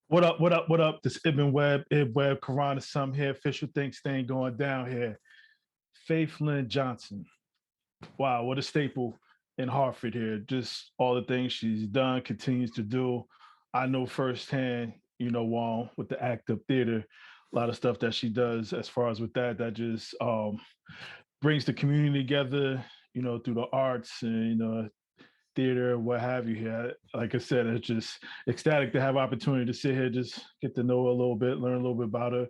What up? What up? What up? This Ibn Web, Quran is some here. Official things thing going down here. Faithlyn Johnson. Wow, what a staple in Hartford here. Just all the things she's done, continues to do. I know firsthand, with the active theater, a lot of stuff that she does as far as with that just brings the community together, through the arts and theater, what have you here. Like I said, it's just ecstatic to have opportunity to sit here, just get to know her a little bit, learn a little bit about her,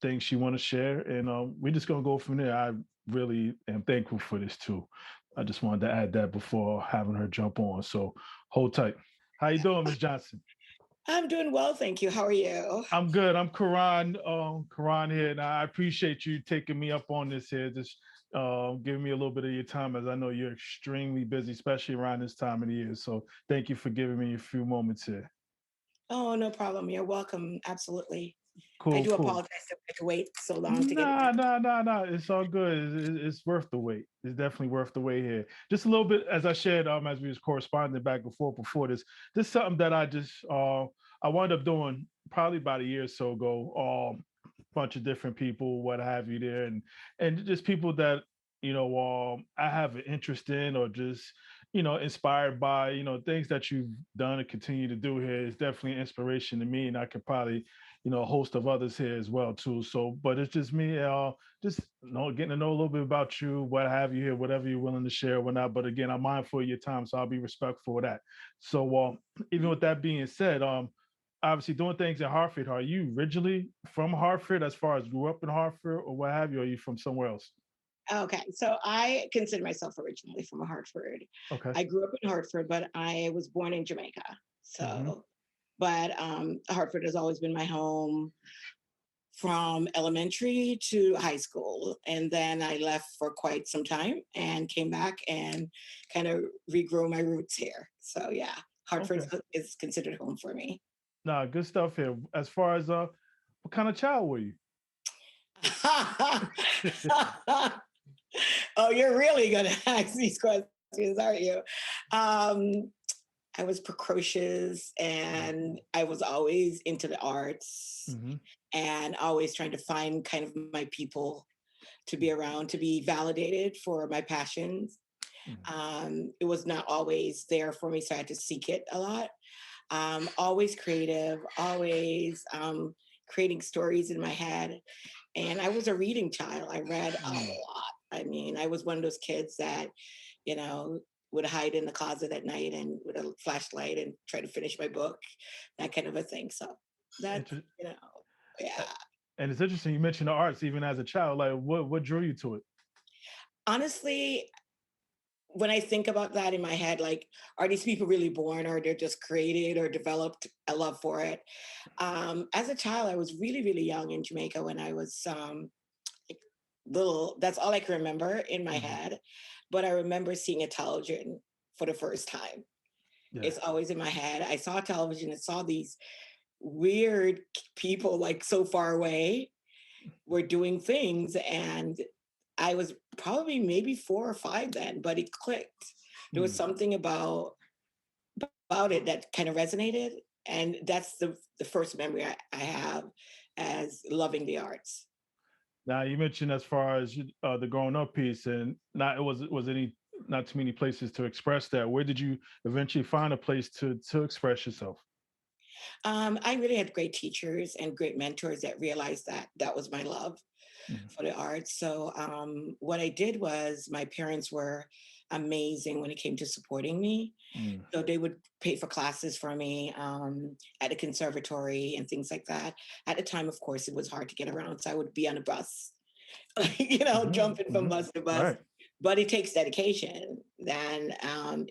things she want to share, and we're just gonna go from there. I really am thankful for this too. I just wanted to add that before having her jump on. So hold tight. How you doing, Ms. Johnson? I'm doing well, thank you. How are you? I'm good. I'm Karan here, and I appreciate you taking me up on this here. Just giving me a little bit of your time, as I know you're extremely busy, especially around this time of the year. So thank you for giving me a few moments here. Oh, no problem. You're welcome. Absolutely. I Cool, do cool. apologize that we had to wait so long to get it Nah, done. nah, nah, nah. It's all good. It's worth the wait. It's definitely worth the wait here. Just a little bit, as I shared, as we was corresponding back before this. This is something that I wound up doing probably about a year or so ago. Bunch of different people, what have you there, and just people that I have an interest in, or just inspired by things that you've done and continue to do here is definitely an inspiration to me, and I could probably a host of others here as well too. So, but it's just me, just getting to know a little bit about you, what have you here, whatever you're willing to share, whatnot. But again, I'm mindful of your time, so I'll be respectful of that. So, even with that being said, obviously doing things in Hartford. Are you originally from Hartford, as far as grew up in Hartford, or what have you? Or are you from somewhere else? Okay, so I consider myself originally from Hartford. Okay. I grew up in Hartford, but I was born in Jamaica. Hmm. But Hartford has always been my home from elementary to high school. And then I left for quite some time and came back and kind of regrew my roots here. So yeah, Hartford Okay. is considered home for me. Nah, good stuff here. As far as what kind of child were you? Oh, you're really going to ask these questions, aren't you? Um, I was precocious and I was always into the arts Hmm. and always trying to find kind of my people to be around, to be validated for my passions. It was not always there for me, so I had to seek it a lot. Always creative, always creating stories in my head. And I was a reading child. I read a lot. I mean, I was one of those kids that, you know, would hide in the closet at night and with a flashlight and try to finish my book, that kind of a thing. So that's, Inter- you know, yeah. and it's interesting you mentioned the arts even as a child. Like, what drew you to it? Honestly, when I think about that in my head, like, are these people really born or they're just created or developed a love for it? As a child, I was really, really young in Jamaica when I was like little. That's all I can remember in my Hmm. head. But I remember seeing a television for the first time. Yeah. It's always in my head. I saw television and saw these weird people like so far away were doing things. And I was probably maybe 4 or 5 then, but it clicked. There was Hmm. something about it that kind of resonated. And that's the first memory I have as loving the arts. Now you mentioned as far as the growing up piece, and not it was any not too many places to express that. Where did you eventually find a place to express yourself? I really had great teachers and great mentors that realized that that was my love Mhm. for the arts. So what I did was my parents were amazing when it came to supporting me. Mm. So they would pay for classes for me at a conservatory and things like that. At the time, of course, it was hard to get around, so I would be on a bus, Hmm. jumping from Hmm. bus to bus. Right. But it takes dedication. Then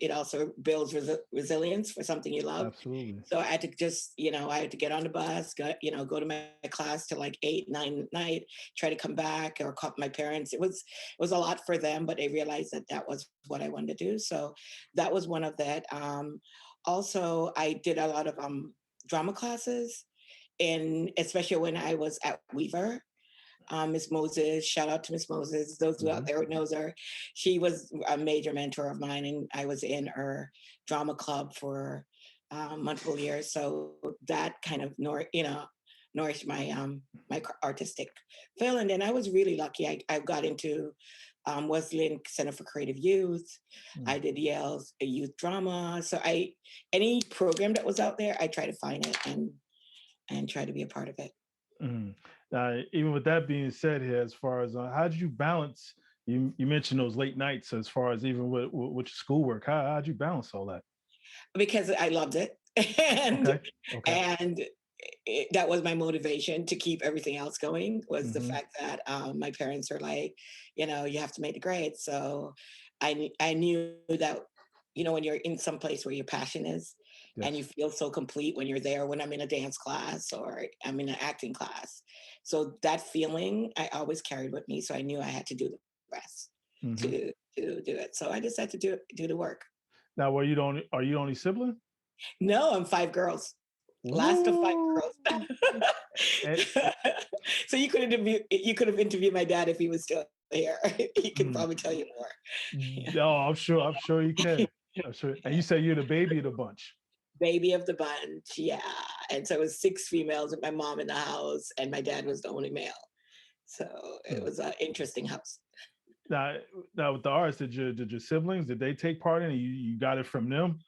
it also builds resilience for something you love. Absolutely. So I had to just, I had to get on the bus, go to my class till like 8, 9 at night, try to come back or call my parents. It was a lot for them, but they realized that that was what I wanted to do. So that was one of that. Also, I did a lot of drama classes, and especially when I was at Weaver. Miss Moses. Shout out to Miss Moses. Those who out Hmm. there who knows her, she was a major mentor of mine, and I was in her drama club for multiple years. So that kind of nourished my artistic feeling. And I was really lucky. I got into Wesleyan Center for Creative Youth. I did Yale's youth drama. So any program that was out there, I try to find it and try to be a part of it. Mm. Even with that being said, here, as far as how did you balance? You mentioned those late nights, as far as even with your schoolwork. How'd you balance all that? Because I loved it. and Okay, okay. and that was my motivation to keep everything else going, was the Hmm. fact that my parents are like, you have to make the grades. So I knew that, when you're in some place where your passion is, and you Yes. feel so complete when you're there, when I'm in a dance class or I'm in an acting class. So that feeling I always carried with me. So I knew I had to do the best Hmm. to do it. So I just had to do the work. Now, are you the only sibling? No, I'm 5 girls. Last of 5 Ooh. Eh, girls. So you could have interviewed my dad if he was still here. He could mm. probably tell you more. No, I'm sure you can. I'm sure. And you say you're the baby of the bunch. Baby of the bunch, yeah. And so it was 6 females with my mom in the house, and my dad was the only male. So it Mm. was an interesting house. Now, now with the arts, did your siblings, did they take part in it? You got it from them?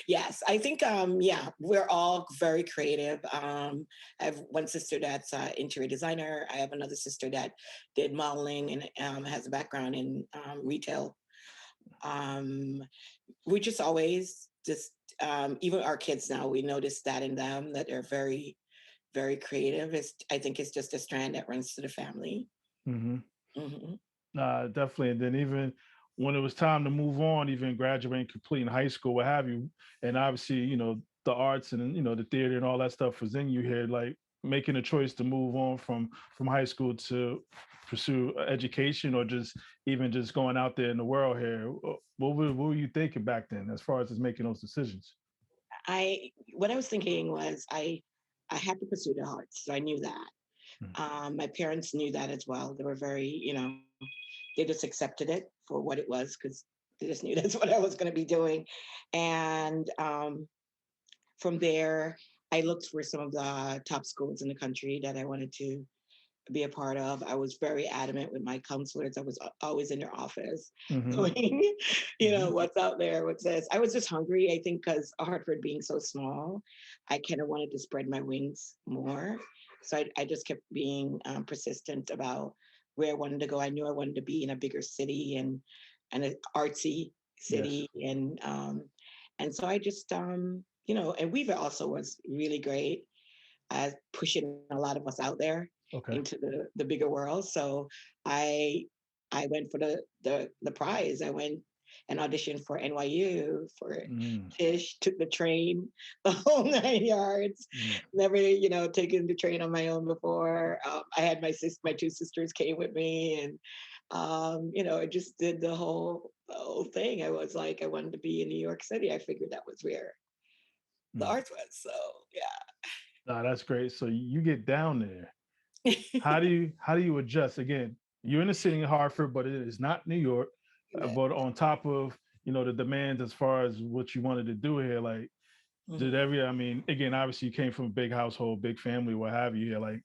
Yes, I think yeah, we're all very creative. I have one sister that's an interior designer. I have another sister that did modeling and has a background in retail. Um, we just always just even our kids now, we notice that in them, that they're very, very creative. I think it's just a strand that runs to the family. Hmm. Hmm. Definitely. And then even when it was time to move on, even graduating, completing high school, what have you, and obviously, the arts and the theater and all that stuff was in you here, like making a choice to move on from high school to pursue education or just even just going out there in the world here. What were you thinking back then as far as just making those decisions? What I was thinking was I had to pursue the arts, so I knew that. My parents knew that as well. They were very, they just accepted it for what it was because they just knew that's what I was going to be doing. And from there, I looked for some of the top schools in the country that I wanted to be a part of. I was very adamant with my counselors. I was always in their office Mm-hmm. going, Hmm. what's out there, what's this. I was just hungry. I think because Hartford being so small, I kind of wanted to spread my wings more. So I just kept being persistent about where I wanted to go. I knew I wanted to be in a bigger city and an artsy Yes. city. And so I just, and Weaver also was really great pushing a lot of us out there Okay. into the bigger world. So I I went for the prize. I went and auditioned for NYU for Mm, Tisch, took the train the whole 9 yards. mm. Never, taken the train on my own before. I had my 2 sisters came with me, and I just did the whole thing. I was like, I wanted to be in New York City. I figured that was where the Mm. arts was. So That's great. So you get down there. yeah. How do you adjust? Again, you're in the city in Hartford, but it is not New York. Yeah. But on top of the demands as far as what you wanted to do here, like Mhm. I mean, again, obviously you came from a big household, big family, what have you here. Like,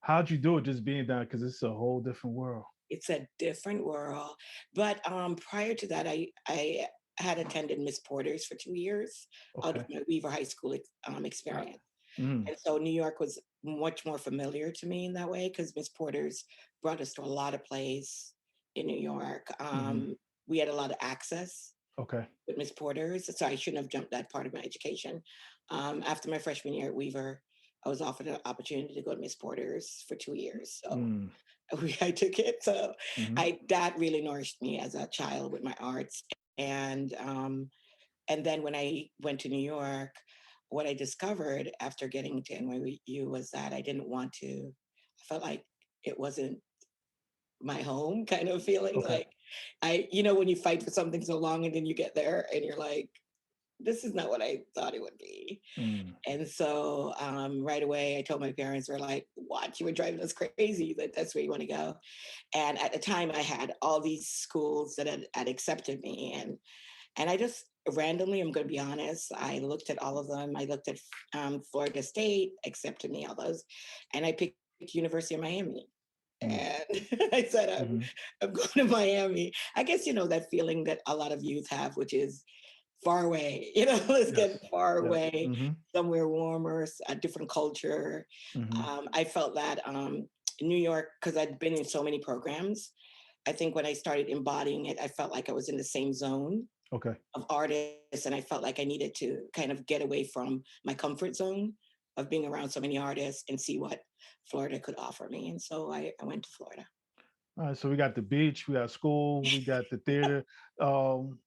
how'd you do it just being down? Because it's a whole different world. It's a different world. But prior to that, I had attended Miss Porter's for 2 years out of Okay. my Weaver High School Uh, experience. mm, And so New York was much more familiar to me in that way because Miss Porter's brought us to a lot of plays in New York. hmm. We had a lot of access Okay. with Miss Porter's, so I shouldn't have jumped that part of my education. After my freshman year at Weaver, I was offered an opportunity to go to Miss Porter's for 2 years. So Mm, I took it. So hmm. I that really nourished me as a child with my arts. And um, and then when I went to New York, what I discovered after getting to NYU was that I didn't want to. I felt like it wasn't my home, kind of feeling Okay. like when you fight for something so long and then you get there and you're like, this is not what I thought it would be. Mm, And so right away, I told my parents, were like, what? You were driving us crazy that that's where you want to go. And at the time, I had all these schools that had accepted me. And I just randomly, I'm going to be honest, I looked at all of them. I looked at Florida State, accepted me, all those. And I picked University of Miami. mm, And I said, mhm. I'm going to Miami. I guess, that feeling that a lot of youth have, which is far away, let's Yes. get far Yeah. away, Mhm, somewhere warmer, a different culture. mhm. I felt that in New York, because I'd been in so many programs, I think when I started embodying it, I felt like I was in the same zone Okay. of artists, and I felt like I needed to kind of get away from my comfort zone of being around so many artists and see what Florida could offer me. And so I went to Florida. All right. So we got the beach, we got school, we got the theater. Um,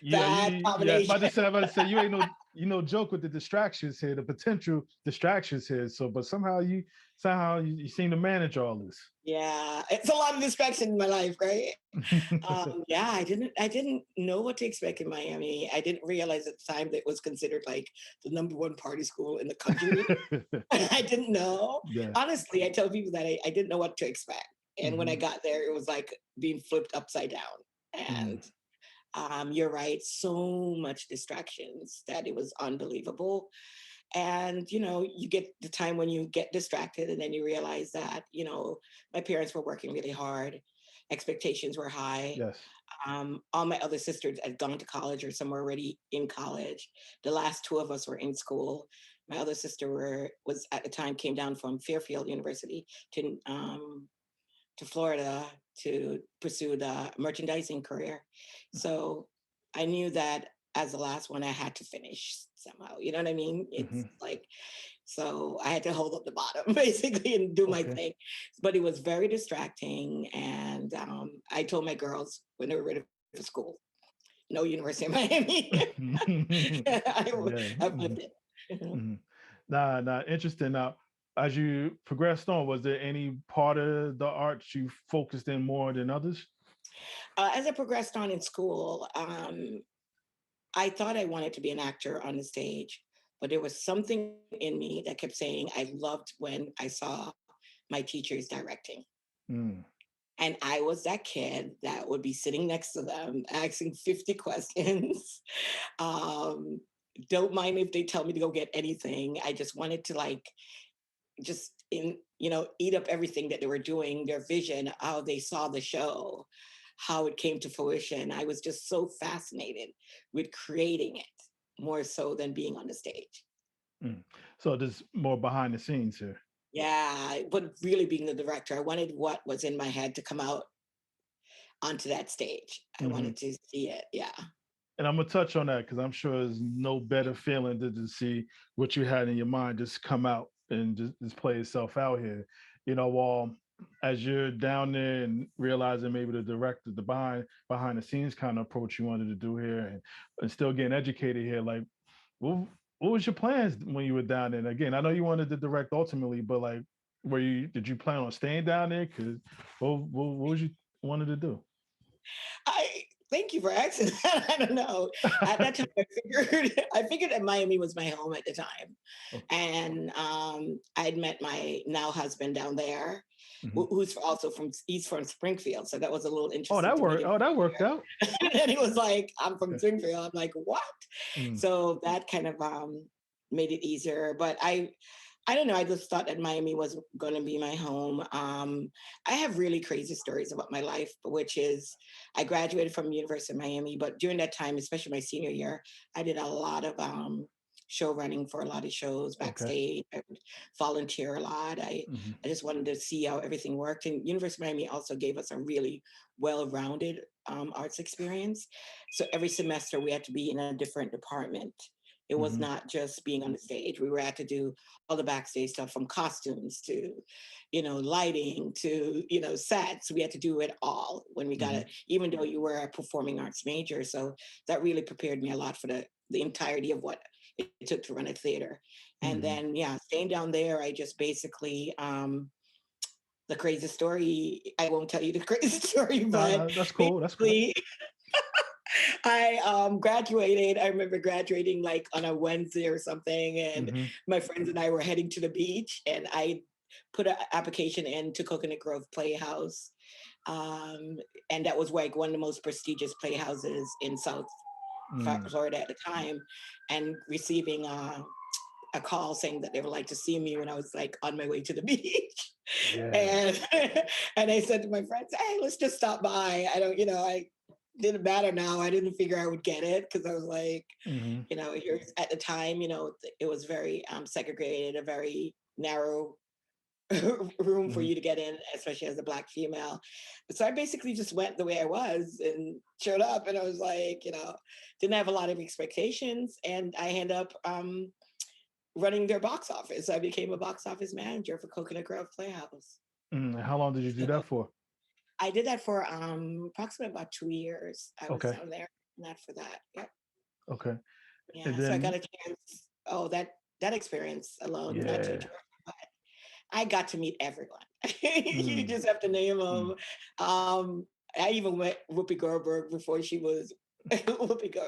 yeah, Bad yeah. combination. About to say, you ain't no joke with the distractions here, the potential distractions here. So, but somehow you seem to manage all this. Yeah, it's a lot of distraction in my life, right? Yeah, I didn't know what to expect in Miami. I didn't realize at the time that it was considered like the number one party school in the country. I didn't know. Yeah. Honestly, I tell people that I didn't know what to expect. And when I Hmm. got there, it was like being flipped upside down. Mm, And you're right, so much distractions that it was unbelievable. And you get the time when you get distracted, and then you realize that my parents were working really hard, expectations were high. yes. All my other sisters had gone to college or some were already in college. The last two of us were in school. My other sister was at the time came down from Fairfield University to Florida to pursue the merchandising career. So I knew that as the last one, I had to finish somehow. You know what I mean? It's Hmm. like, so I had to hold up the bottom basically and do my Okay. thing. But it was very distracting. And I told my girls when they were ready for school, no University of Miami. I, Yeah. I flipped it. Mhm. Nah, interesting. Now, as you progressed on, was there any part of the arts you focused in more than others? As I progressed on in school, I thought I wanted to be an actor on the stage, but there was something in me that kept saying I loved when I saw my teachers directing. Mm, And I was that kid that would be sitting next to them asking 50 questions. um, don't mind if they tell me to go get anything. I just wanted to just eat up everything that they were doing, their vision, how they saw the show, how it came to fruition. I was just so fascinated with creating it more so than being on the stage. mm. So there's more behind the scenes here. Yeah, but really being the director, I wanted what was in my head to come out onto that stage. I Hmm. wanted to see it. Yeah. And I'm gonna touch on that because I'm sure there's no better feeling than to see what you had in your mind just come out and just play itself out here. As you're down there and realizing maybe the director, the behind the scenes kind of approach you wanted to do here, and still getting educated here. Like, what what was your plans when you were down there? And again, I know you wanted to direct ultimately, but like, did you plan on staying down there? Because what was you wanted to do? I thank you for asking that. I don't know. At that time, I figured that Miami was my home at the time, Oh, and I'd met my now husband down there, mhm. who's also he's from Springfield, so that was a little Oh, interesting that to meet worked. him Oh, that worked there. out. And then he was like, "I'm from Yeah. Springfield." I'm like, "What?" Mm, So that kind of made it easier. But I don't know. I just thought that Miami was going to be my home. I have really crazy stories about my life, which is I graduated from University of Miami, but during that time, especially my senior year, I did a lot of show running for a lot of shows okay. backstage. I would volunteer a lot. Hmm. I just wanted to see how everything worked. And University of Miami also gave us a really well-rounded arts experience. So every semester we had to be in a different department. It was Hmm. not just being on the stage. We were had to do all the backstage stuff from costumes to, lighting to, sets. We had to do it all when we got Hmm. it, even though you were a performing arts major. So that really prepared me a lot for the entirety of what it took to run a theater. And Hmm. then, yeah, staying down there, I just basically, the crazy story, I won't tell you the crazy story, Nah, but nah, that's cool. That's cool. basically, I graduated. I remember graduating like on a Wednesday or something, and Hmm. my friends and I were heading to the beach, and I put an application in to Coconut Grove Playhouse, um, and that was like one of the most prestigious playhouses in South Mm. Florida at the time, and receiving a call saying that they would like to see me when I was like on my way to the beach. Yeah. And and I said to my friends, "Hey, let's just stop by. I don't, I didn't matter now. I didn't figure I would get it because I was like, Hmm. here at the time, it was very segregated, a very narrow room for Hmm. you to get in, especially as a Black female. So I basically just went the way I was and showed up, and I was like, didn't have a lot of expectations, and I ended up running their box office. I became a box office manager for Coconut Grove Playhouse. Mm. How long did you do So that for? I did that for approximately about 2 years. I was Okay. down there, not for that. Yep. Okay. And Yeah. So I got then, a chance. Oh, that experience alone, not to yeah. interrupt, but I got to meet everyone. You Mm. just have to name Mm. them. I even met Whoopi Goldberg before she was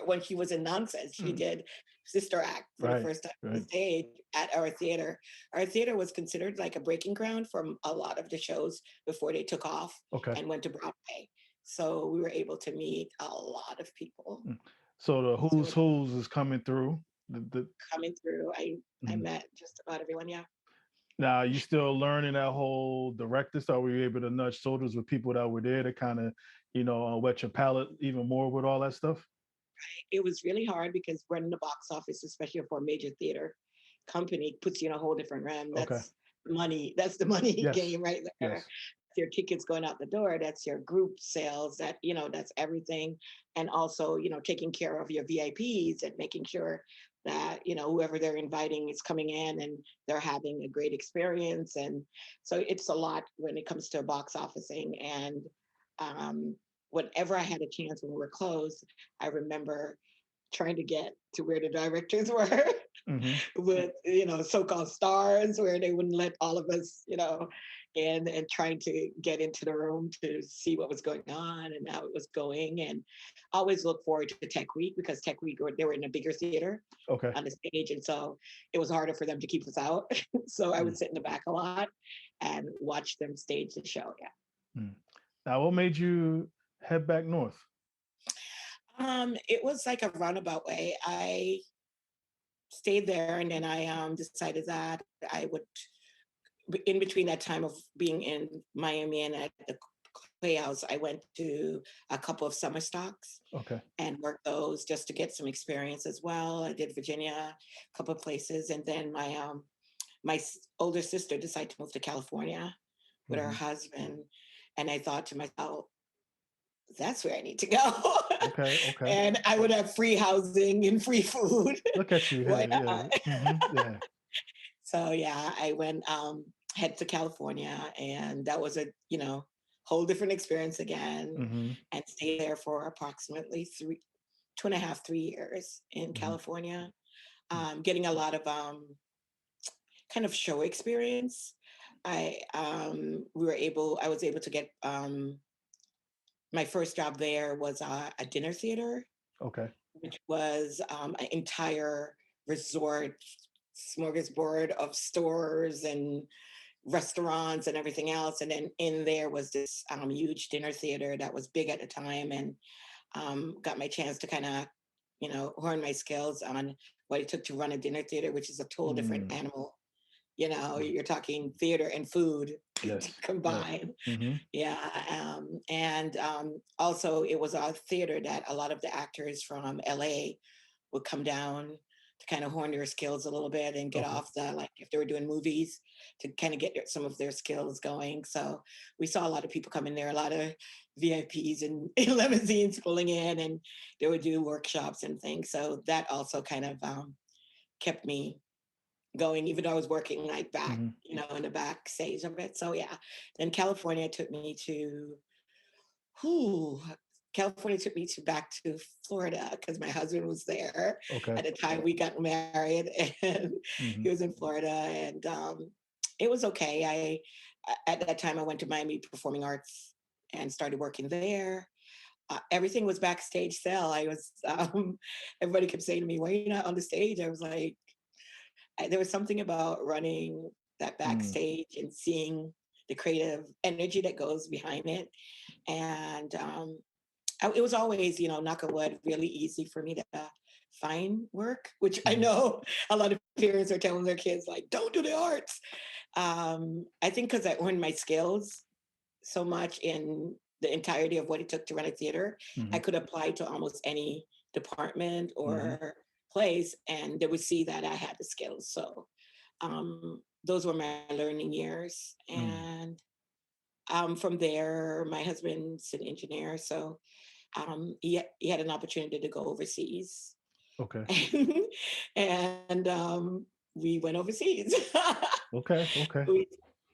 when she was in Nonsense. She Mm. did Sister Act for the Right. first time on Right. stage at our theater. Our theater was considered like a breaking ground from a lot of the shows before they took off Okay. and went to Broadway. So we were able to meet a lot of people. Mm. So the So who's who's is coming through. coming through, I Mhm. met just about everyone. Yeah. Now, you still learning that whole director stuff? Were you able to nudge shoulders with people that were there to kind of, whet your palate even more with all that stuff? It was really hard because running the box office, especially for a major theater company, puts you in a whole different realm. Okay. That's money. That's the money Yes. game right there. Yes. Your tickets going out the door. That's your group sales. That's everything. And also, taking care of your VIPs and making sure that, whoever they're inviting is coming in and they're having a great experience. And so it's a lot when it comes to box officing. And um, whenever I had a chance when we were closed, I remember trying to get to where the directors were Hmm. with so-called stars where they wouldn't let all of us in, and trying to get into the room to see what was going on and how it was going. And always look forward to Tech Week because Tech Week they were in a bigger theater Okay. on the stage, and so it was harder for them to keep us out. So I Mm. would sit in the back a lot and watch them stage the show. Yeah. Mm. Now, what made you head back north? It was like a roundabout way. I stayed there, and then I decided that I would, in between that time of being in Miami and at the Playhouse, I went to a couple of summer stocks Okay. and worked those just to get some experience as well. I did Virginia, a couple of places, and then my older sister decided to move to California with her Hmm. husband, and I thought to myself, that's where I need to go. Okay. Okay. And I would have free housing and free food. Look at you Why here. not? Yeah. Hmm. Yeah. So yeah, I went head to California, and that was a whole different experience again, Hmm. and stayed there for approximately 2.5, 3 years in Hmm. California, getting a lot of kind of show experience. I was able to get my first job there was a dinner theater, Okay. which was an entire resort smorgasbord of stores and restaurants and everything else. And then in there was this huge dinner theater that was big at the time, and got my chance to kind of, hone my skills on what it took to run a dinner theater, which is a total different Mm. animal. Mm. You're talking theater and food Yes. Yes. combined. Hmm. Yeah. And also, it was a theater that a lot of the actors from LA would come down to kind of hone their skills a little bit and get Okay. off like if they were doing movies, to kind of get some of their skills going. So we saw a lot of people come in there, a lot of VIPs and limousines pulling in, and they would do workshops and things. So that also kind of kept me going, even though I was working like back, Hmm. in the back stage of it. So yeah, then California took me to, whew, California took me to back to Florida because my husband was there Okay. at the time we got married, and Hmm. he was in Florida, and it was okay. At that time I went to Miami Performing Arts and started working there. everything was backstage sale. I was, everybody kept saying to me, why are you not on the stage? I was like, there was something about running that Mm, backstage and seeing the creative energy that goes behind it. And it was always, knock on wood, really easy for me to find work, which I mhm, know a lot of parents are telling their kids, like, don't do the arts. I think because I earned my skills so much in the entirety of what it took to run a theater, I mhm, could apply to almost any department mhm, or place, and they would see that I had the skills. So those were my learning years. mm. And from there, my husband's an engineer, so he had an opportunity to go overseas, Okay. and we went overseas. Okay. Okay. We-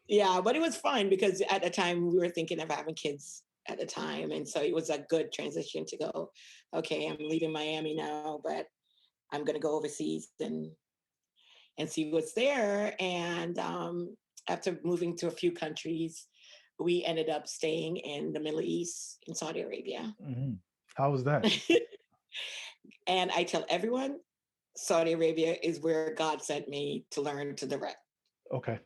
yeah, but it was fun because at the time we were thinking of having kids at the time, and so it was a good transition to go. Okay, I'm leaving Miami now, but I'm going to go overseas and see what's there. And after moving to a few countries, we ended up staying in the Middle East in Saudi Arabia. Mhm. How was that? And I tell everyone, Saudi Arabia is where God sent me to learn to direct. Okay.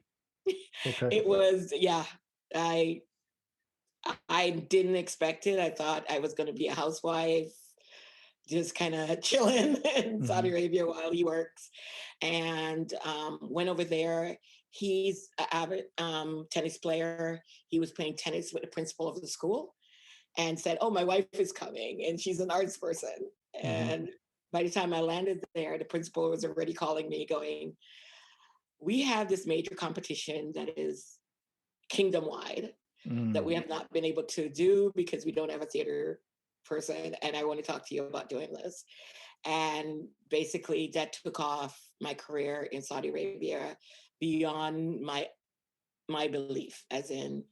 Okay. It was, yeah, I I didn't expect it. I thought I was going to be a housewife, just kind of chilling in Saudi Mhm, Arabia while he works. And went over there. He's an avid tennis player. He was playing tennis with the principal of the school and said, "Oh, my wife is coming, and she's an arts person." mhm, And by the time I landed there, the principal was already calling me, going, "We have this major competition that is kingdom wide that we mm, have not been able to do because we don't have a theater person, and I want to talk to you about doing this." And basically, that took off my career in Saudi Arabia beyond my belief, as in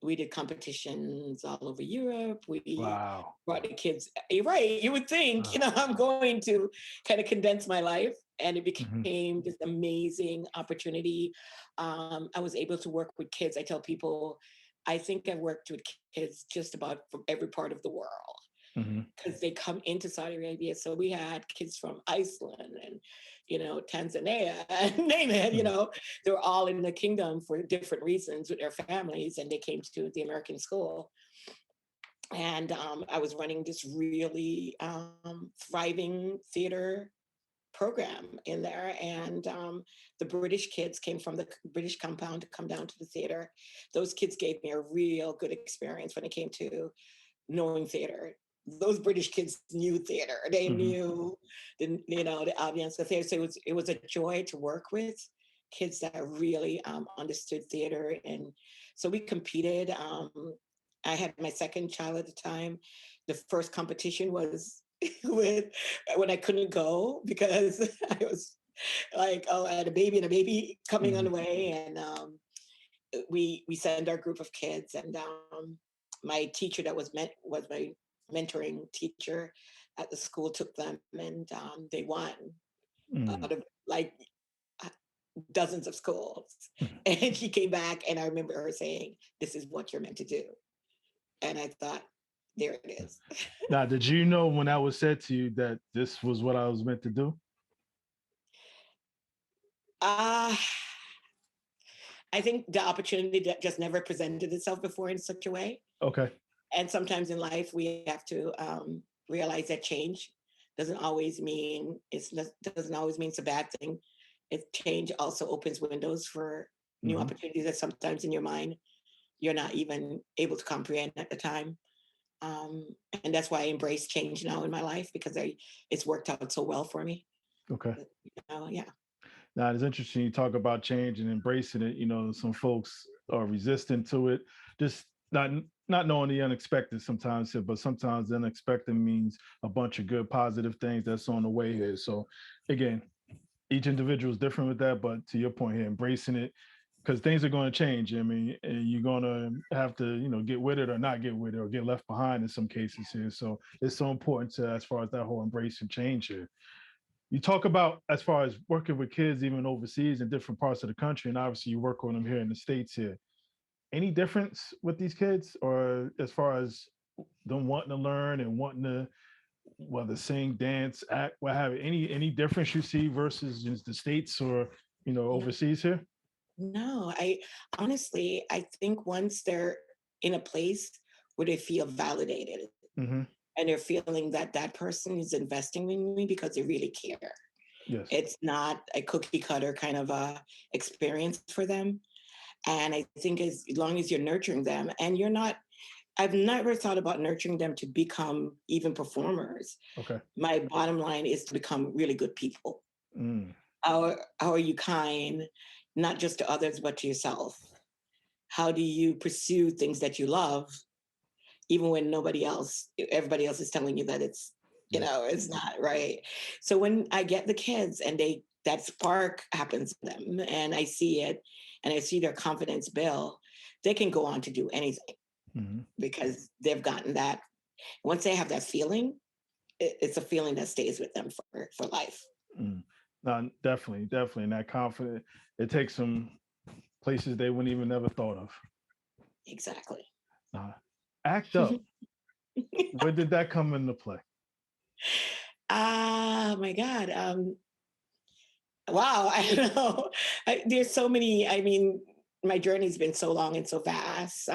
we did competitions all over Europe. We wow. brought the kids. You're right. You would think, Wow. I'm going to kind of condense my life. And it Mhm, became this amazing opportunity. I was able to work with kids. I tell people, I think I worked with kids just about from every part of the world mhm, because they come into Saudi Arabia. So we had kids from Iceland and, Tanzania, and name it, mm, they were all in the kingdom for different reasons with their families, and they came to the American school. And I was running this really thriving theater program in there. And the British kids came from the British compound to come down to the theater. Those kids gave me a real good experience when it came to knowing theater. Those British kids knew theater. They mhm, knew the audience of theater. So it was a joy to work with kids that really understood theater. And so we competed. I had my second child at the time. The first competition was with when I couldn't go because I was like, oh, I had a baby coming on mhm, the way, and we send our group of kids, and my teacher that was my mentoring teacher at the school took them, and they won mm, out of like uh, dozens of schools. mhm. And she came back, and I remember her saying, "This is what you're meant to do." And I thought, there it is. Now, did you know when that was said to you that this was what I was meant to do? uh I think the opportunity that just never presented itself before in such a way. Okay. And sometimes in life, we have to realize that change doesn't always mean doesn't always mean it's a bad thing. It change also opens windows for new Mhm. opportunities that sometimes in your mind you're not even able to comprehend at the time. Um, and that's why I embrace change now in my life because it's worked out so well for me. Okay. Yeah. Now it's interesting you talk about change and embracing it. Some folks are resistant to it, just not knowing the unexpected sometimes, but sometimes the unexpected means a bunch of good positive things that's on the way here. So again, each individual is different with that, but to your point here, embracing it because things are going to change. I mean, and you're going to have to, get with it or not get with it or get left behind in some cases here. So it's so important to, as far as that whole embrace and change here. You talk about as far as working with kids even overseas in different parts of the country, and obviously you work on them here in the States here. Any difference with these kids or as far as them wanting to learn and wanting to whether sing, dance, act, what have you? Any difference you see versus just the states or No, overseas here? no, I honestly, I think once they're in a place where they feel validated Hmm. and they're feeling that that person is investing in me because they really care. Yes. It's not a cookie cutter kind of experience for them. And I think as long as you're nurturing them and you're not, I've never thought about nurturing them to become even performers. Okay. My bottom line is to become really good people. Mm. How are you kind, not just to others, but to yourself? How do you pursue things that you love, even when everybody else is telling you that Yes. it's not right? So when I get the kids and that spark happens in them and I see it and I see their confidence build, they can go on to do anything Hmm. because they've gotten that. Once they have that feeling, it's a feeling that stays with them for life. Mm. No, definitely, definitely. And that confidence, it takes them places they wouldn't even never thought of. Exactly. Uh, Act up. Where did that come into play? Ah, my God. Wow, I don't know. There's so many. I mean, my journey's been so long and so vast.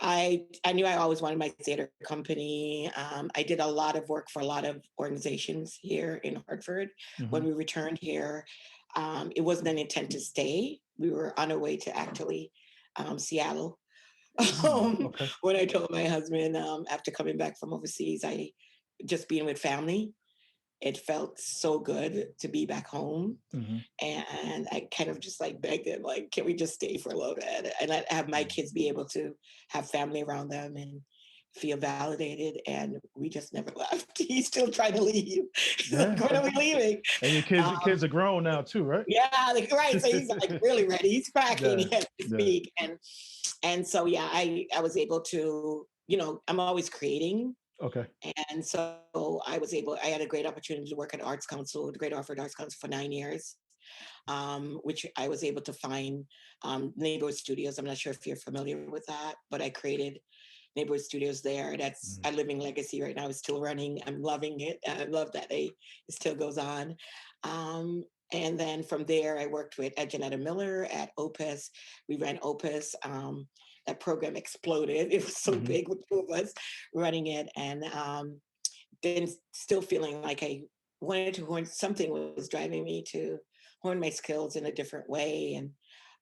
I knew I always wanted my theater company. I did a lot of work for a lot of organizations here in Hartford. Hmm. When we returned here, it wasn't an intent to stay. We were on our way to actually Seattle. Mm, okay. When I told my husband after coming back from overseas, I just being with family, it felt so good to be back home. Hmm. And I kind of just like begged him, like, can we just stay for a little bit and let have my kids be able to have family around them and feel validated? And we just never left. He's still trying to leave. He's like, Yeah. when are we leaving? And your Um, kids are grown now too, right? yeah, like, right. So he's like really ready. He's cracking Yeah. as we Yeah. speak. And so yeah, I was able to, I'm always creating. Okay. And so I had a great opportunity to work at Arts Council, the Great Orford Arts Council for 9 years, which I was able to find neighborhood studios. I'm not sure if you're familiar with that, but I created neighborhood studios there. That's Mm. a living legacy right now. It's still running. I'm loving it. I love that it still goes on. Um, and then from there, I worked with Janetta Miller at Opus. We ran Opus. That program exploded. It was so Hmm. big with two of us running it. And then still feeling like I wanted to horn, something was driving me to hone my skills in a different way, and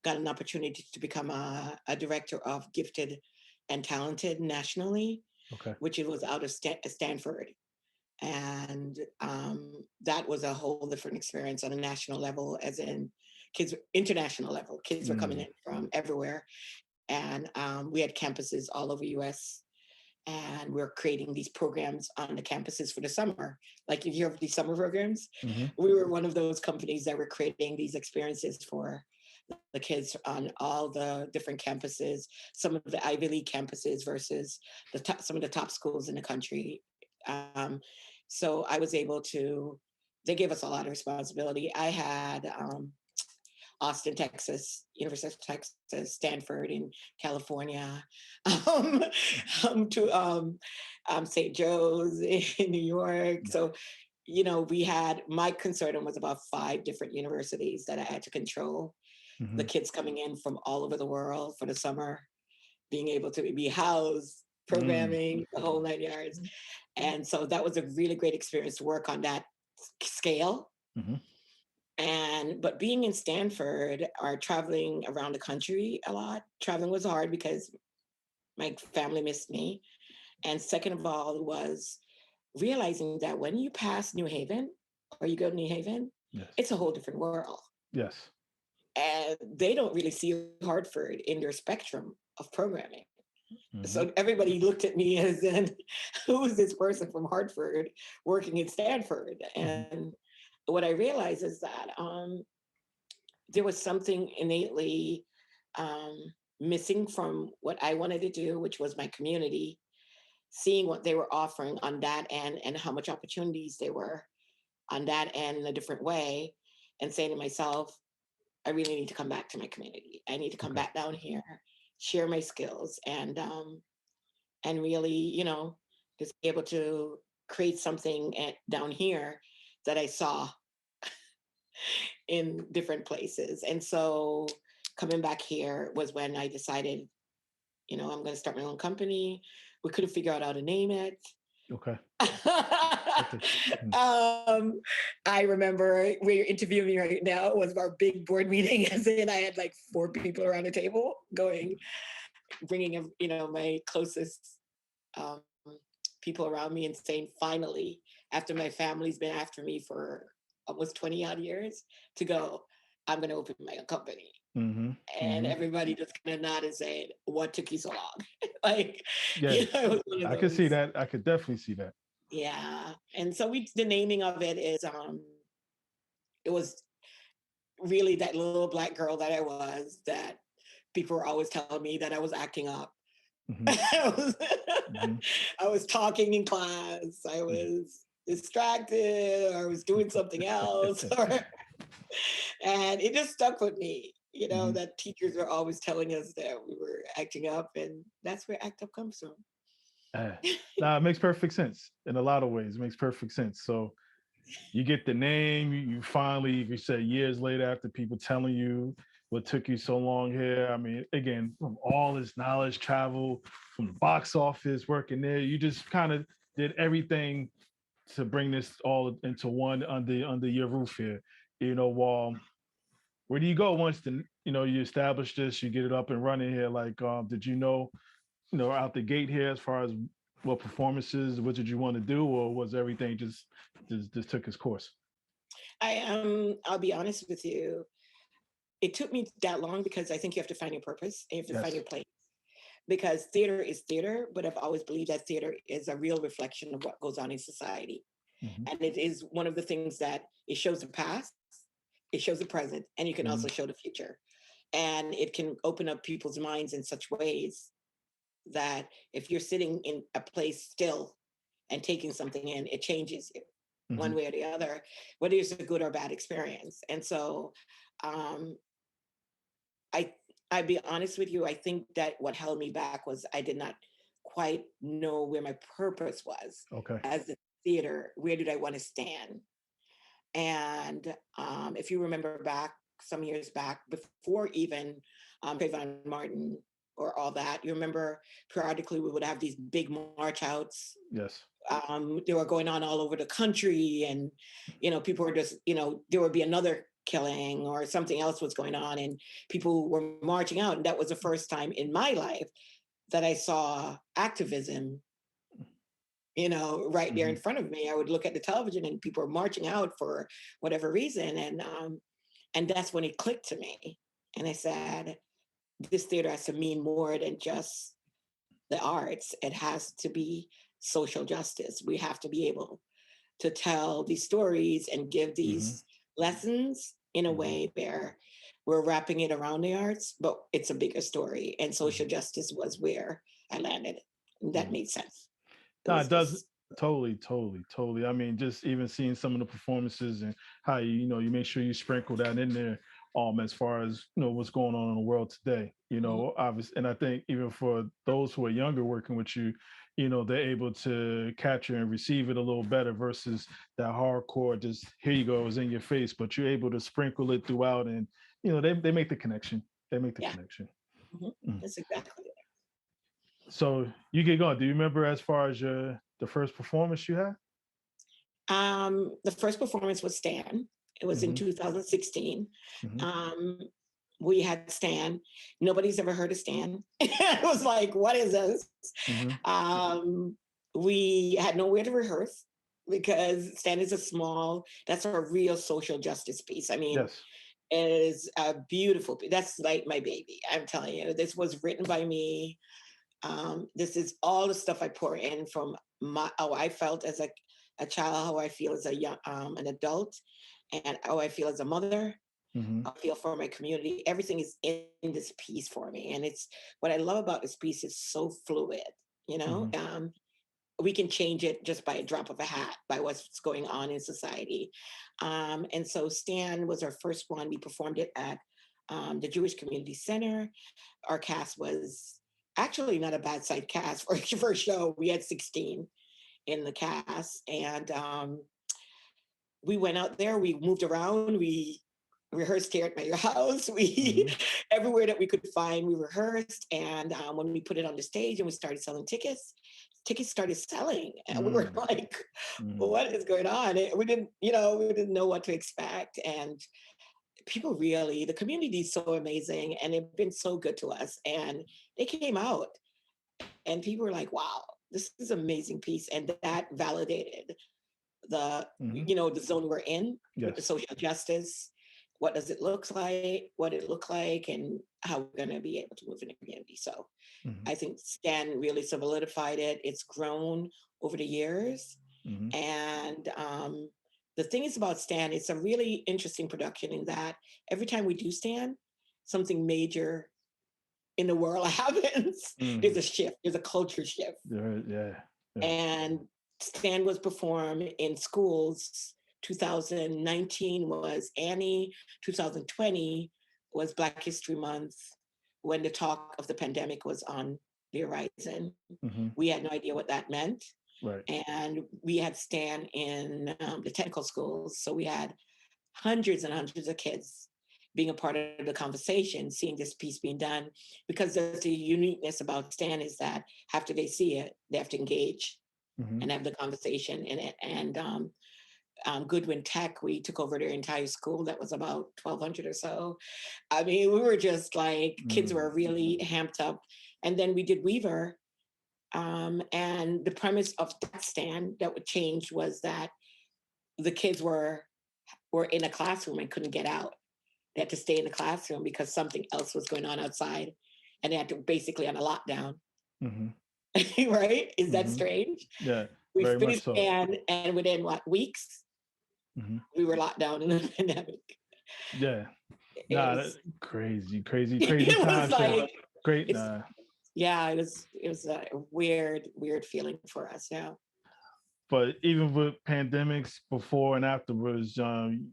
got an opportunity to become a director of gifted and talented nationally, Okay. which it was out of Stanford. And that was a whole different experience on a national level, as in kids, international level. Kids were coming Mm. in from everywhere. And we had campuses all over US, and we're creating these programs on the campuses for the summer. Like if you hear of these summer programs, Hmm. we were one of those companies that were creating these experiences for the kids on all the different campuses, some of the Ivy League campuses versus some of the top schools in the country. Um, so I was able to, they gave us a lot of responsibility. I had Austin, Texas, University of Texas, Stanford in California, um, to St. Joe's in New York. Yeah. So, we had, my consortium was about 5 different universities that I had to control. The Hmm. kids coming in from all over the world for the summer, being able to be housed, Mm. programming, the whole 9 yards. And so that was a really great experience to work on that scale. Hmm. But being in Stanford or traveling around the country a lot, traveling was hard because my family missed me. And second of all, was realizing that when you pass New Haven or you go to New Haven, Yes. it's a whole different world. Yes. And they don't really see Hartford in their spectrum of programming. Hmm. So everybody looked at me as in, who is this person from Hartford working in Stanford? Hmm. And what I realized is that there was something innately um, missing from what I wanted to do, which was my community, seeing what they were offering on that end and how much opportunities they were on that end in a different way, and saying to myself, I really need to come back to my community. I need to come Okay. back down here, share my skills. And and really, just be able to create something down here that I saw in different places. And so coming back here was when I decided, I'm going to start my own company. We couldn't figure out how to name it. Okay. I remember where you're interviewing me right now was our big board meeting, as in I had like 4 people around the table bringing, my closest um, people around me and saying, finally, after my family's been after me for almost 20 odd years, to go, I'm going to open my own company. Mm-hmm. And Mm-hmm. everybody just kind of nodded and said, what took you so long? Like, Yeah, it was one of I could see those. that. I could definitely see that. Yeah. And so the naming of it is, it was really that little Black girl that I was, that people were always telling me that I was acting up. Mm-hmm. I was, Mm-hmm. I was talking in class. I was distracted, or I was doing something else, and it just stuck with me. Mm-hmm. That teachers were always telling us that we were acting up, and that's where act up comes from. Nah, it makes perfect sense in a lot of ways. It makes perfect sense. So you get the name, you finally, you said years later after people telling you what took you so long here. I mean, again, from all this knowledge, travel, from the box office, working there, you just kind of did everything to bring this all into one under your roof here. Where do you go once you establish this, you get it up and running here? Like, did out the gate here as far as what performances, what did you want to do, or was everything just took its course? I'll be honest with you. It took me that long because I think you have to find your purpose and you have to find Yes. your place. Because theater is theater, but I've always believed that theater is a real reflection of what goes on in society. Mm-hmm. And it is one of the things that it shows the past, it shows the present, and you can Mm-hmm. also show the future. And it can open up people's minds in such ways that if you're sitting in a place still and taking something in, it changes you Mm-hmm. one way or the other, whether it's a good or bad experience. And so um, I I'd be honest with you, I think that what held me back was I did not quite know where my purpose was Okay. as a theater. Where did I want to stand? And if you remember back some years back, before even Trayvon Martin or all that, you remember periodically we would have these big march outs. Yes. They were going on all over the country, and people were just, there would be another killing or something else was going on, and people were marching out. And that was the first time in my life that I saw activism, right there Mm-hmm. in front of me. I would look at the television and people were marching out for whatever reason. And that's when it clicked to me. And I said, this theater has to mean more than just the arts. It has to be social justice. We have to be able to tell these stories and give Mm-hmm. these lessons in a Mm-hmm. way where we're wrapping it around the arts, but it's a bigger story. And social Mm-hmm. justice was where I landed. And that Mm-hmm. made sense. It No, was it does. just, Totally, totally, totally. I mean, just even seeing some of the performances and how you make sure you sprinkle that in there, as far as what's going on in the world today. mhm. Obviously, and I think even for those who are younger working with you, they're able to capture and receive it a little better versus that hardcore. Just here you go, it's in your face, but you're able to sprinkle it throughout, and they make the connection. They make the Yeah. connection. Mhm. Mm. That's exactly it. So you get going. Do you remember as far as the first performance you had? The first performance was Stan. It was in Mm-hmm. 2016. Mm-hmm. Um, we had Stan. Nobody's ever heard of Stan. It was like, what is this? Mm-hmm. Um, we had nowhere to rehearse because Stan is that's a real social justice piece. I mean, Yes. it is a beautiful, that's like my baby. I'm telling you, this was written by me. This is all the stuff I pour in from how I felt as a child, how I feel as an adult, and how I feel as a mother. Mm-hmm. I feel for my community. Everything is in this piece for me, and it's what I love about this piece is so fluid. You know, Mm-hmm. we can change it just by a drop of a hat by what's going on in society. And so Stan was our first one. We performed it at the Jewish Community Center. Our cast was actually not a bad side cast for a show. We had 16 in the cast, and we went out there. We moved around. We rehearsed here at my house. We Hmm. everywhere that we could find, we rehearsed. And when we put it on the stage and we started selling tickets, tickets started selling, and we were Mm. like, Mm. "What is going on?" We didn't, we didn't know what to expect. And people really, the community is so amazing, and they've been so good to us. And they came out, and people were like, "Wow, this is an amazing piece," and that validated Hmm. the zone we're in with the Yes. social justice. What does it look like? What it look like, and how we're going to be able to move in the community. So Hmm. I think Stan really solidified it. It's grown over the years, Hmm. and the thing is about Stan, it's a really interesting production in that every time we do Stan, something major in the world happens. There's Hmm. a shift. There's a culture shift. Yeah. Yeah. Yeah. And Stan was performed in schools. 2019 was Annie. 2020 was Black History Month, when the talk of the pandemic was on the horizon. Hmm. We had no idea what that meant. Right. And we had Stan in the technical schools. So we had hundreds and hundreds of kids being a part of the conversation, seeing this piece being done, because the uniqueness about Stan is that after they see it, they have to engage Hmm. and have the conversation in it. And Goodwin Tech, we took over their entire school. That was about 1,200 or so. I mean, we were just like, kids Mm. were really amped up. And then we did Weaver. And the premise of that stand that would change was that the kids were in a classroom and couldn't get out. They had to stay in the classroom because something else was going on outside. And they had to basically on a lockdown. Hmm. Right? Is that Hmm. strange? Yeah. We Very much finished so. and within what, weeks, Hmm. we were locked down in the pandemic. Yeah. It Nah, was crazy, crazy, crazy it was times. So like great. it's Nah. yeah, it was a weird feeling for us. Yeah. But even with pandemics before and afterwards,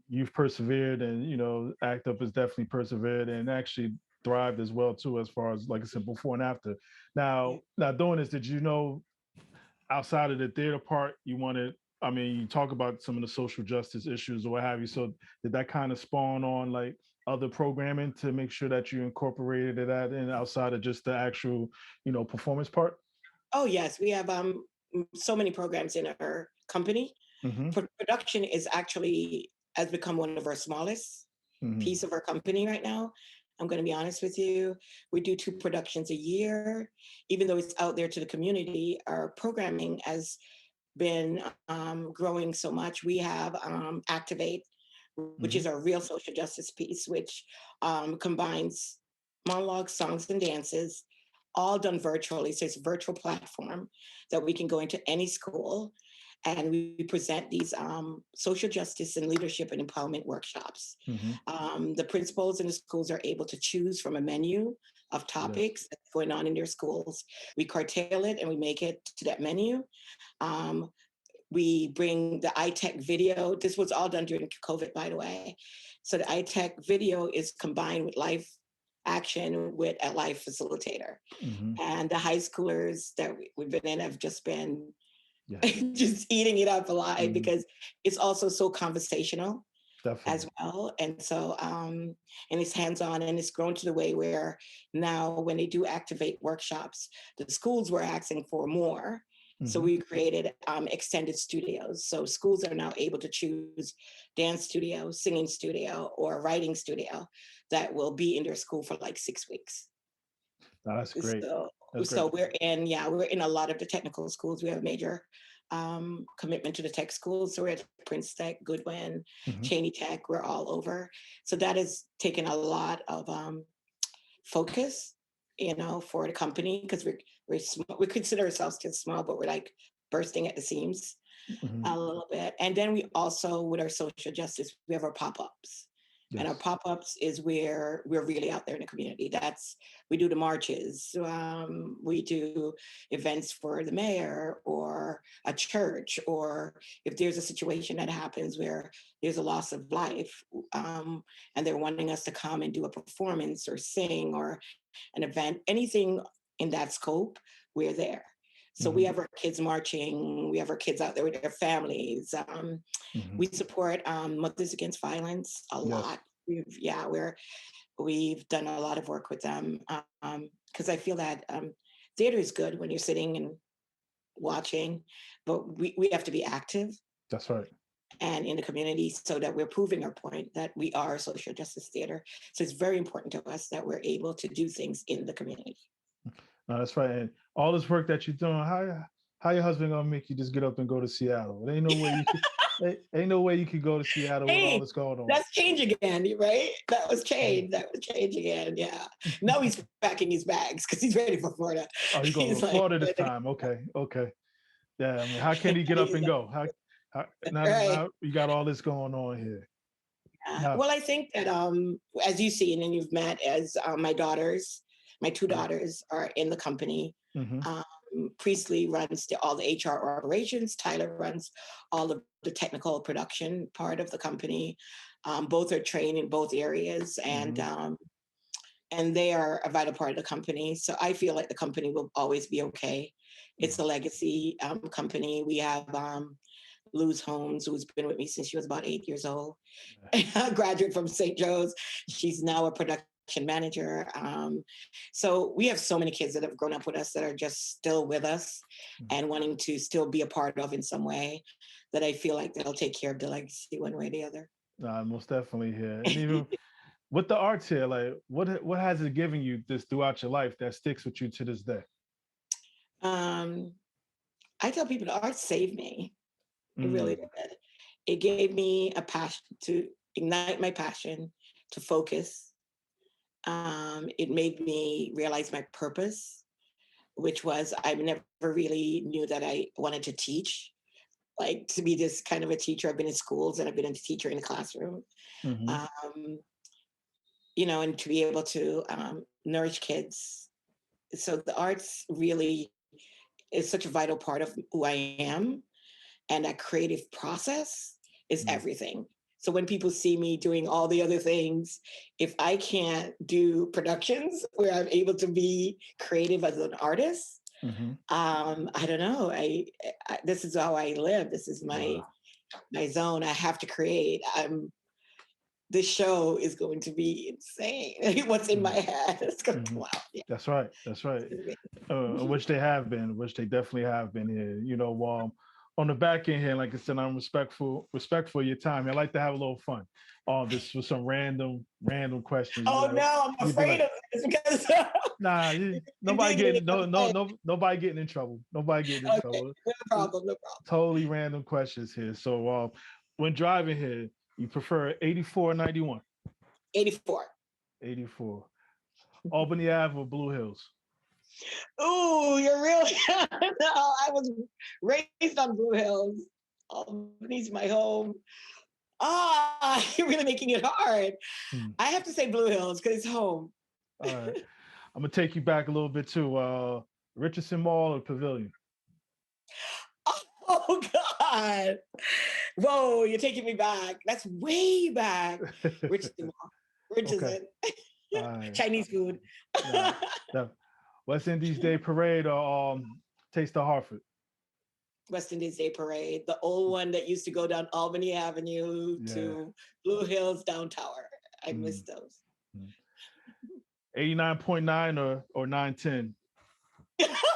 you've persevered, and ACT UP has definitely persevered and actually thrived as well too, as far as like I said before and after. Yeah. Now doing this, did you know outside of the theater part, you wanted? I mean, you talk about some of the social justice issues or what have you. So did that kind of spawn on like other programming to make sure that you incorporated that in outside of just the actual, performance part? Oh yes, we have so many programs in our company. Mm-hmm. Production is actually has become one of our smallest Mm-hmm. piece of our company right now. I'm going to be honest with you. We do 2 productions a year. Even though it's out there to the community, our programming has been growing so much. We have Activate, which Mm-hmm. is our real social justice piece, which combines monologues, songs, and dances, all done virtually. So it's a virtual platform that we can go into any school, and we present these social justice and leadership and empowerment workshops. Mm-hmm. The principals in the schools are able to choose from a menu of Yes. topics that's going on in their schools. We curtail it and we make it to that menu. Um, we bring the iTech video. This was all done during COVID, by the way. So the iTech video is combined with live action with a live facilitator. Mm-hmm. And the high schoolers that we've been in have just been Yes. just eating it up alive, Mm-hmm. because it's also so conversational as Definitely. well. And so, and it's hands on, and it's grown to the way where now when they do activate workshops, the schools were asking for more. So Mm-hmm. we created extended studios. So schools are now able to choose dance studio, singing studio, or writing studio that will be in their school for like 6 weeks. No, that's great. So, That's great. so we're in a lot of the technical schools. We have a major commitment to the tech schools. So we're at Prince Tech, Goodwin, Mm-hmm. Cheney Tech. We're all over. So that has taken a lot of focus, for the company, because we're small. We consider ourselves still small, but we're like bursting at the seams Mm-hmm. a little bit. And then we also, with our social justice, we have our pop-ups. And our Yes. pop-ups is where we're really out there in the community. We do the marches, we do events for the mayor or a church, or if there's a situation that happens where there's a loss of life, and they're wanting us to come and do a performance or sing or an event, anything in that scope, we're there. So we Hmm. have our kids marching, we have our kids out there with their families. Hmm. We support Mothers Against Violence a Yes, lot. We've done a lot of work with them, because I feel that theater is good when you're sitting and watching, but we have to be active that's right. and in the community so that we're proving our point that we are social justice theater. So it's very important to us that we're able to do things in the community. No, that's right. And all this work that you're doing, how your husband gonna make you just get up and go to Seattle? There ain't no way you could. Ain't no way you could go to Seattle with all Hey, this going on. that's change again, right? That was change. That was change again. Yeah. Now he's packing his bags because he's ready for Florida. Oh, you going He's to like, Florida this time? Okay, okay. Yeah, I mean, how can he get up he's and like, go? How now, right. now you got all this going on here. Now, Well, I think that as you've seen and you've met, as my two daughters are in the company. mm-hmm, Um, Priestley runs all the HR operations. Tyler runs all of the technical production part of the company. Both are trained in both areas, mm-hmm, and they are a vital part of the company. So I feel like the company will always be okay. It's a legacy company. We have Luz Holmes, who's been with me since she was about 8 years old, a graduate from St. Joe's. She's now a production manager. So we have so many kids that have grown up with us that are just still with us and wanting to still be a part of in some way, that I feel like they'll take care of the legacy one way or the other. most definitely here. And even with the arts here, like what has it given you this throughout your life that sticks with you to this day? um, I tell people the art saved me. It really Mm, did. It gave me a passion to ignite my passion, to focus. It made me realize my purpose, which was I never really knew that I wanted to teach, like to be this kind of a teacher. I've been in schools and I've been a teacher in the classroom, mm-hmm, um, and to be able to nourish kids. So the arts really is such a vital part of who I am. And that creative process is mm, everything. So when people see me doing all the other things, if I can't do productions where I'm able to be creative as an artist, mm-hmm. I don't know. This is how I live. This is Wow. my zone. I have to create. This show is going to be insane. What's in my Mm-hmm. head, it's going to Mm-hmm. come out. Yeah. That's right. That's right. Which they have been, which they definitely have been here. On the back end here, like I said, I'm respectful of your time. I like to have a little fun. This was some random questions. Oh no, I'm You'd be afraid like, of this because nah, you're nobody digging in getting my brain. nobody getting in trouble. Nobody getting in Okay, trouble. no problem, no problem. Totally random questions here. So, when driving here, you prefer 84 or 91? 84. 84. Albany Ave or Blue Hills? Ooh, you're really no, I was raised on Blue Hills. Albany's my home. You're really making it hard. Hmm. I have to say Blue Hills because it's home. All right. I'm gonna take you back a little bit too. Richardson Mall or Pavilion? Oh God. Whoa, you're taking me back. That's way back. Richardson. Okay. Richardson. All right. Chinese food. Nah, the West Indies Day Parade or Taste of Hartford? West Indies Day Parade, the old one that used to go down Albany Avenue Yeah. to Blue Hills down Tower. I miss Mm. those. 89.9 or 910?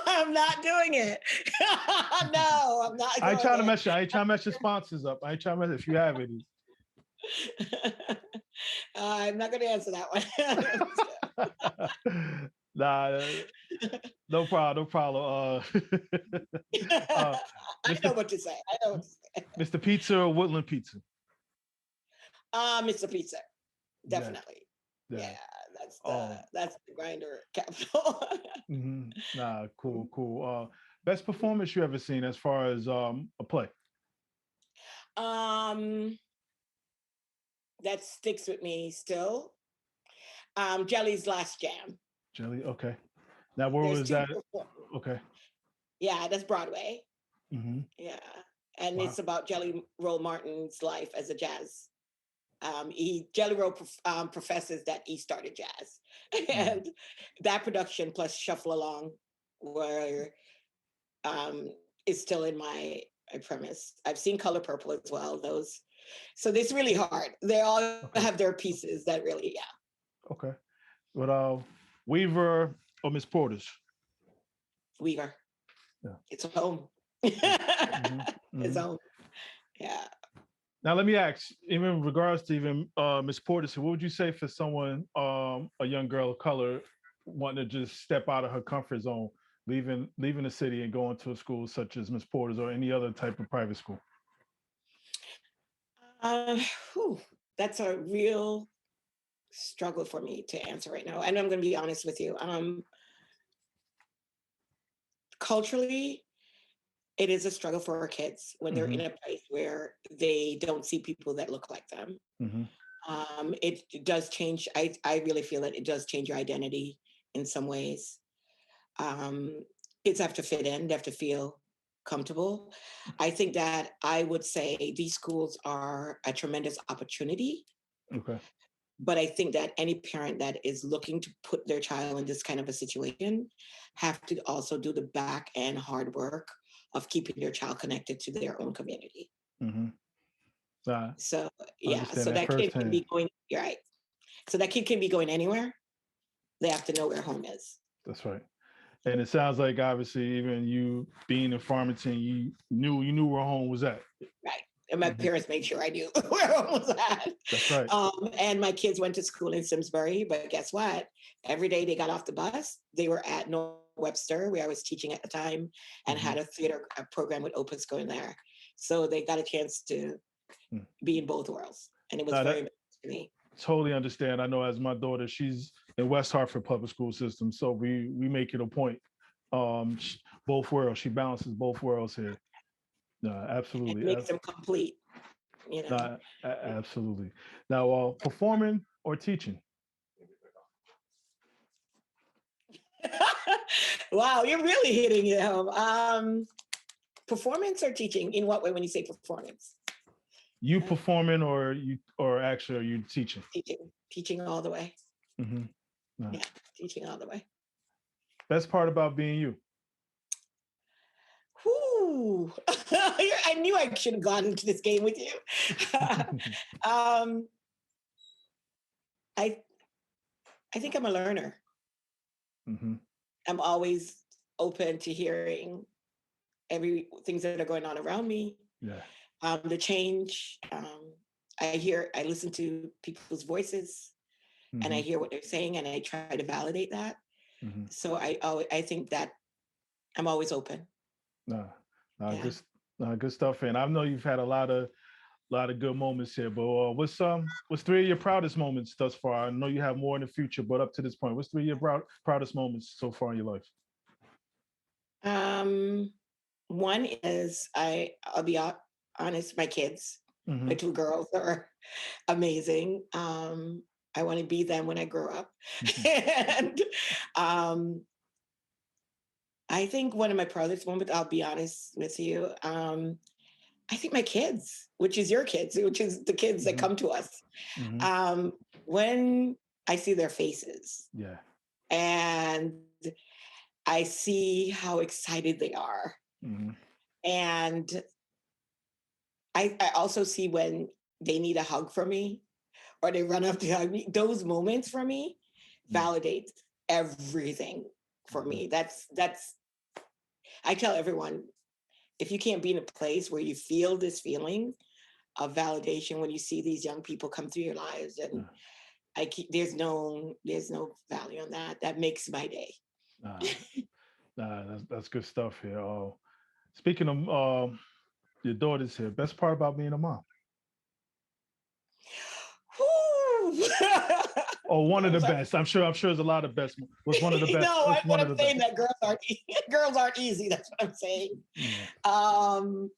I'm not doing it. No, I'm not I ain't doing trying to it. mess you. I ain't trying to mess your sponsors up. I ain't trying to mess if you have any. I'm not going to answer that one. Nah, no problem. No problem. Uh, I know Mr. what to say. I know what to say. Mr. Pizza or Woodland Pizza? Mr. Pizza, Yeah, definitely. yeah. Yeah, Um, that's the grinder capital. Nah, cool. Best performance you ever seen as far as a play? um, that sticks with me still. Jelly's Last Jam. Jelly. Okay. Now, where There's was two. that? Okay. Yeah, that's Broadway. Hmm. Yeah, and Wow. it's about Jelly Roll Martin's life as a jazz Jelly Roll professes that he started jazz, and that production plus Shuffle Along were um, is still in my premise. I've seen Color Purple as well. Those, so it's really hard. They all Okay. have their pieces that really, yeah. Okay. But Weaver or Miss Porter's? Weaver, Yeah. it's home. Hmm. It's Hmm. home. Yeah. Now let me ask, even in regards to even Miss Porter's, what would you say for someone, a young girl of color, wanting to just step out of her comfort zone, leaving the city and going to a school such as Miss Porter's or any other type of private school? Uh, whew, that's a real struggle for me to answer right now. And I'm going to be honest with you. Culturally, it is a struggle for our kids when they're in Hmm. a place where they don't see people that look like them. Hmm. It does change. I really feel that it does change your identity in some ways. Um, Kids have to fit in, they have to feel comfortable. I think that I would say these schools are a tremendous opportunity, Okay. but I think that any parent that is looking to put their child in this kind of a situation have to also do the back end hard work of keeping their child connected to their own community. Hmm. I So yeah, understand so that that kid can firsthand. be going, you're right. So that kid can be going anywhere. They have to know where home is. That's right. And it sounds like obviously even you being in Farmington, you knew where home was at. Right. And my Hmm. parents made sure I knew where home was at. That's right. And my kids went to school in Simsbury, but guess what? Every day they got off the bus, they were at North Webster, where I was teaching at the time, and Hmm. had a theater program with Open School in there. So they got a chance to be in both worlds. And it was Now very that important to me. totally understand. I know as my daughter, she's in West Hartford public school system, so we make it a point. Both worlds. She balances both worlds here. No, It absolutely. makes them complete, you know. No, absolutely. Now, performing or teaching? Wow, you're really hitting it home. Performance or teaching? In what way when you say performance? You Uh, performing or actually are you teaching? teaching all the way. Hmm. No. Yeah, teaching all the way. Best part about being you. Whoo! I knew I should have gone into this game with you. um, I I think I'm a learner. Hmm. I'm always open to hearing every things that are going on around me. Yeah. The change. I listen to people's voices, and I Hmm. hear what they're saying, and I try to validate that. Hmm. So I think that I'm always open. No, no, Yeah. good stuff. And I know you've had a lot of good moments here. But what's three of your proudest moments thus far? I know you have more in the future, but up to this point, what's three of your proudest moments so far in your life? Um, One is I'll be honest, my kids, my Hmm. two girls are amazing. I want to be them when I grow up. Hmm. And um, I think one of my proudest moments, I'll be honest with you, I think my kids, which is your kids, which is the kids that Hmm. come to us, Hmm. um, when I see their faces Yeah. and I see how excited they are. Hmm. And I also see when they need a hug from me or they run up to hug me. Those moments for me validate everything for Hmm. me. That's I tell everyone, if you can't be in a place where you feel this feeling of validation when you see these young people come through your lives, and there's no value on that. That makes my day. Nah, nah, that's good stuff here. Speaking of your daughters here, best part about being a mom, Whew. or one of the Girls are best. I'm sure there's a lot of best. What's one of the best? no, What's one what of I'm the saying best? that girls aren't easy. That's what I'm saying. Yeah. Um,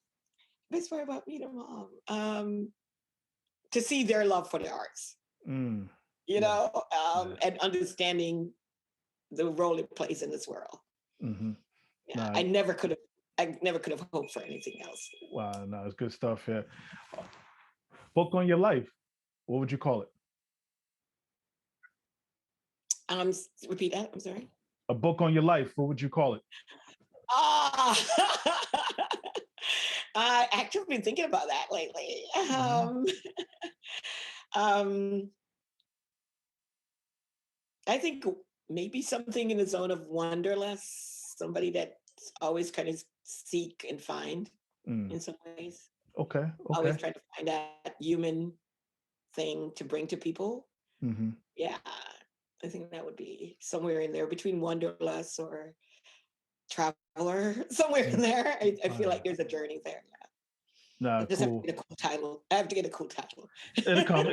best part about being a mom, to see their love for the arts, Mm, yeah. Yeah. and understanding the role it plays in this world. Hmm. Yeah, Nah, I never could have hoped for anything else. wow, no, it's good stuff here. Book on your life. What would you call it? Repeat that. I'm sorry. A book on your life. What would you call it? Ah, I actually been thinking about that lately. Mm-hmm. Um, I think maybe something in the zone of wanderlust, somebody that's always kind of seek and find Mm. in some ways, Okay. always Okay. trying to find that human thing to bring to people. Mm-hmm. Yeah, I think that would be somewhere in there between wanderlust or traveler, somewhere in there. I feel like there's a journey there. Yeah. I Nah, just have to cool. get a cool title. I have to get a cool title. It'll come.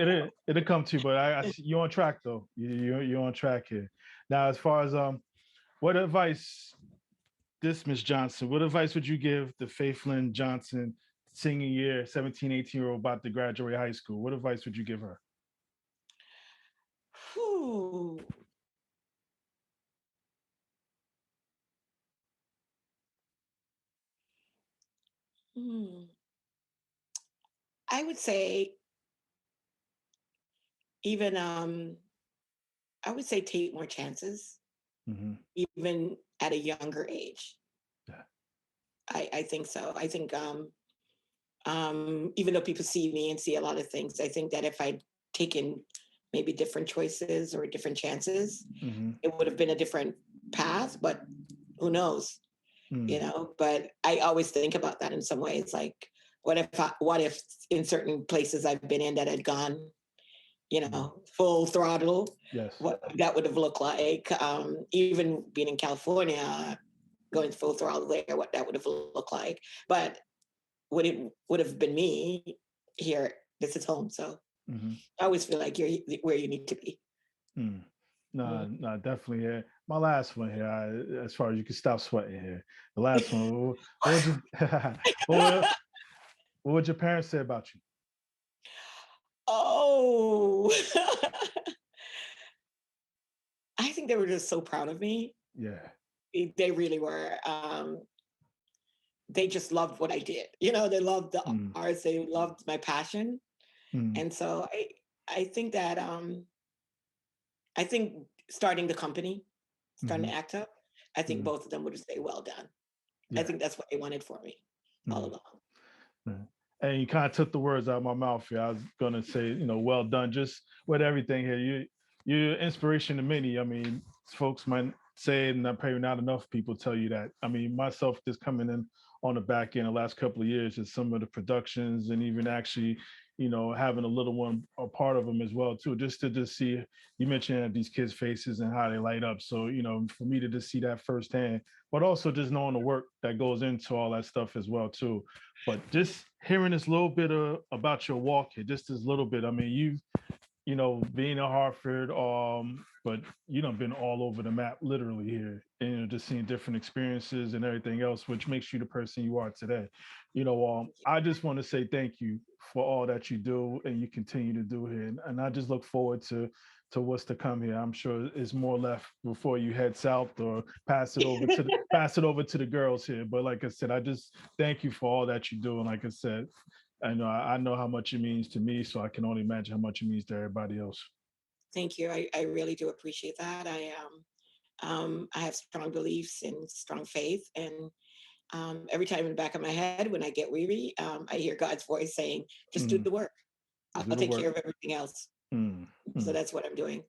It'll come to you. But I see you're on track though. You're on track here. Now, as far as what advice, this Miss Johnson, what advice would you give the Faithlyn Johnson senior year, 17, 18-year-old about to graduate high school? What advice would you give her? Whew. Hmm. I would say even I would say take more chances, Mm-hmm. even at a younger age. Yeah. I think so. I think even though people see me and see a lot of things, I think that if I'd taken maybe different choices or different chances, Mm-hmm. it would have been a different path. But who knows? Mm. But I always think about that in some ways, like what if in certain places I've been in that had gone, Mm. full throttle, Yes. what that would have looked like. Even being in California, going full throttle there, what that would have looked like. But would have been me here. This is home. So Mm-hmm. I always feel like you're where you need to be. Mm. No, Mm. no, definitely. Yeah. My last one here, as far as you can stop sweating here. The last one, what would you, what, what would your parents say about you? Oh, I think they were just so proud of me. Yeah. They really were. They just loved what I did. They loved the Mm. arts. They loved my passion, Mm. and so I think that I think starting the company, starting Mm-hmm. to act up, I think Mm. both of them would say, "Well done." I Yeah. think that's what they wanted for me all Mm. along. Mm. And you kind of took the words out of my mouth here. I was gonna say, well done, just with everything here. You're inspiration to many. I mean, folks might say it, and probably not enough people tell you that. I mean, myself just coming in on the back end the last couple of years, and some of the productions, and even actually, having a little one a part of them as well too. Just to see, you mentioned these kids' faces and how they light up. So for me to just see that firsthand, but also just knowing the work that goes into all that stuff as well too. But just hearing this little bit about your walk here, just this little bit. I mean, being in Hartford, but been all over the map literally here, and just seeing different experiences and everything else, which makes you the person you are today. I just want to say thank you for all that you do and you continue to do here, and I just look forward to what's to come here. I'm sure there's more left before you head south or pass it over to the girls here. But like I said, I just thank you for all that you do, and like I said, I know how much it means to me, so I can only imagine how much it means to everybody else. Thank you. I really do appreciate that. I have strong beliefs and strong faith, and every time in the back of my head when I get weary, I hear God's voice saying, "Just do Mm, the work. do I'll the take work. care of everything else." Mm, So mm. that's what I'm doing.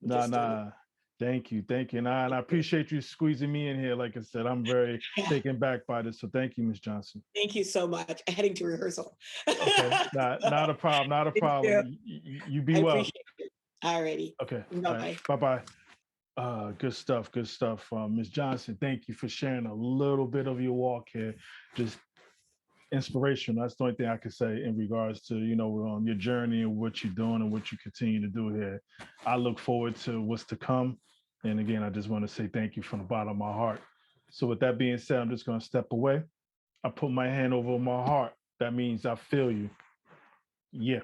I'm Nah, just doing the nah. Thank you, and I appreciate you squeezing me in here. Like I said, I'm very yeah. taken back by this, so thank you, Miss Johnson. Thank you so much. Heading to rehearsal. Okay, not a problem, not a Thank problem. you. You be I well. appreciate it. Alrighty. Okay, Bye all right, bye. bye bye. Good stuff, good stuff. Miss Johnson, thank you for sharing a little bit of your walk here. Just inspiration. That's the only thing I can say in regards to your journey and what you're doing and what you continue to do here. I look forward to what's to come. And again, I just want to say thank you from the bottom of my heart. So with that being said, I'm just going to step away. I put my hand over my heart. That means I feel you. Yeah.